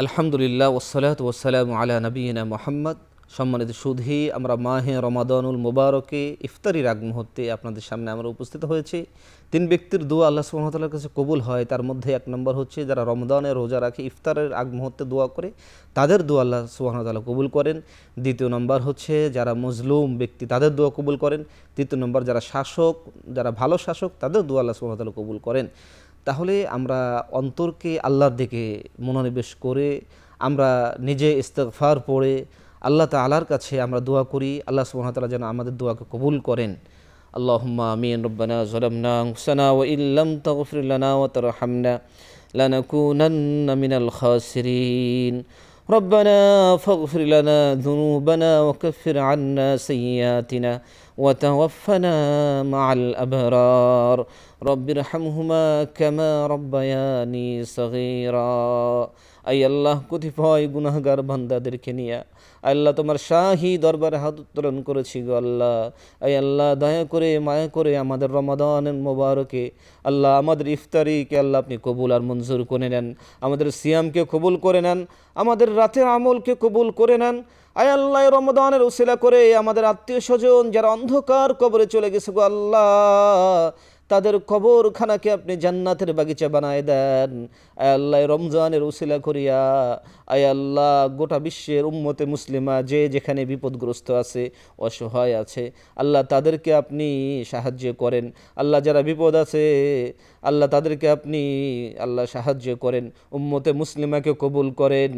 আলহামদুলিল্লাহ ওয়াসসালাতু ওয়াসসালামু আলা নবিয়িনা মুহাম্মদ। সম্মানিত সুধী, আমরা মাহে রমাদানুল মুবারকে ইফতারির আগ মুহূর্তে আপনাদের সামনে আমরা উপস্থিত হয়েছি। তিন ব্যক্তির দোয়া আল্লাহ সুবহানাহু ওয়া তাআলার কাছে কবুল হয়। তার মধ্যে এক নম্বর হচ্ছে যারা রমজানের রোজা রাখে, ইফতারের আগ মুহূর্তে দোয়া করে, তাদের দোয়া আল্লাহ সুবহানাহু ওয়া তাআলা কবুল করেন। দ্বিতীয় নম্বর হচ্ছে যারা মজলুম ব্যক্তি, তাদের দোয়া কবুল করেন। তৃতীয় নম্বর যারা শাসক, যারা ভালো শাসক, তাদের দোয়া আল্লাহ সুবহানাহু ওয়া তাআলা কবুল করেন। তাহলে আমরা অন্তরকে আল্লাহর দিকে মনোনিবেশ করে আমরা নিজে ইস্তিগফার পড়ে আল্লাহ তাআলার কাছে আমরা দোয়া করি, আল্লাহ সুবহানাহু ওয়া তাআলা যেন আমাদের দোয়াকে কবুল করেন। আল্লাহুম্মা আমিন। রব্বানা যালামনা আনফুসানা ওয়া ইল্লাম তাগফির লানা ওয়া তারহামনা লানাকুনান্না মিনাল খাসিরিন। রব্বানা ফাগফির লানা যুনুবানা ওয়া কাফির আন্না সাইয়্যাতিনা ওয়া তাওয়াফানা মাআল আবরার। রব্বিরহামহুমা কামা রব্বায়ানি সগীরা। আই আল্লাহ, কতিপয় গুনাহগার বান্দাদেরকে নিয়ে আল্লাহ তোমার শাহী দরবারে হাত উত্তোলন করেছি গো আল্লাহ। আই আল্লাহ, দয়া করে মায়া করে আমাদের রমাদানের মোবারকে আল্লাহ আমাদের ইফতারিকে আল্লাহ আপনি কবুল আর মঞ্জুর করে নেন, আমাদের সিয়ামকে কবুল করে নেন, আমাদের রাতের আমলকে কবুল করে নেন। আয় আল্লাহ, রমাদানের উসিলা করে আমাদের আত্মীয় স্বজন যারা অন্ধকার কবরে চলে গেছে গো আল্লাহ, তাদের কবরখানাকে আপনি জান্নাতের বাগিচা বানায় দেন। আয় আল্লাহ, রমজানের উসিলা করিয়া আয় আল্লাহ গোটা বিশ্বের উম্মতে মুসলিমা যে যেখানে বিপদগ্রস্ত আছে, অসহায় আছে, আল্লাহ তাদেরকে আপনি সাহায্য করেন। আল্লাহ যারা বিপদ আছে আল্লাহ তাদেরকে আপনি আল্লাহ সাহায্য করেন, উম্মতে মুসলিমাকে কবুল করেন।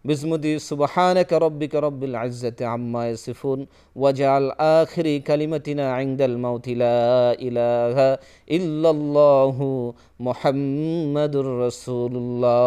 বিসমিল্লাহি সুবহানাকা রাব্বিকা রাব্বিল ইজ্জাতি আম্মা ইয়াসিফুন ওয়াজআল আখিরি কালিমাতিনা ইনদাল মাউতি লা ইলাহা ইল্লাল্লাহু মুহাম্মাদুর রাসূলুল্লাহ।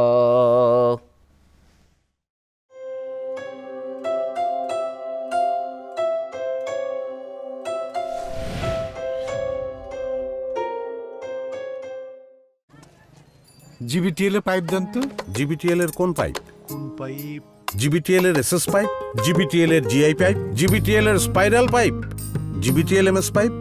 জিবিটিএল এর পাইপ দেন তো। জিবিটিএল এর কোন পাইপ? কোন পাইপ? জিবিটিএল এর এসএস পাইপ, জিবিটিএল এর জিআই পাইপ, জিবিটিএল এর স্পাইরাল পাইপ, জিবিটিএল এমএস পাইপ।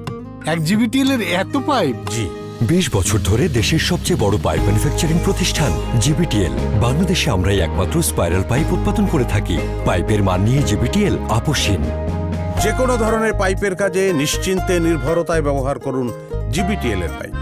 এক জিবিটিএল এর এত পাইপ? জি। 20 বছর ধরে দেশের সবচেয়ে বড় পাইপ ম্যানুফ্যাকচারিং প্রতিষ্ঠান জিবিটিএল। বাংলাদেশে আমরাই একমাত্র স্পাইরাল পাইপ উৎপাদন করে থাকি। পাইপের মান নিয়ে জিবিটিএল আপোষহীন। যে কোনো ধরনের পাইপের কাজে নিশ্চিন্তে নির্ভরতায় ব্যবহার করুন জিবিটিএল এর পাইপ।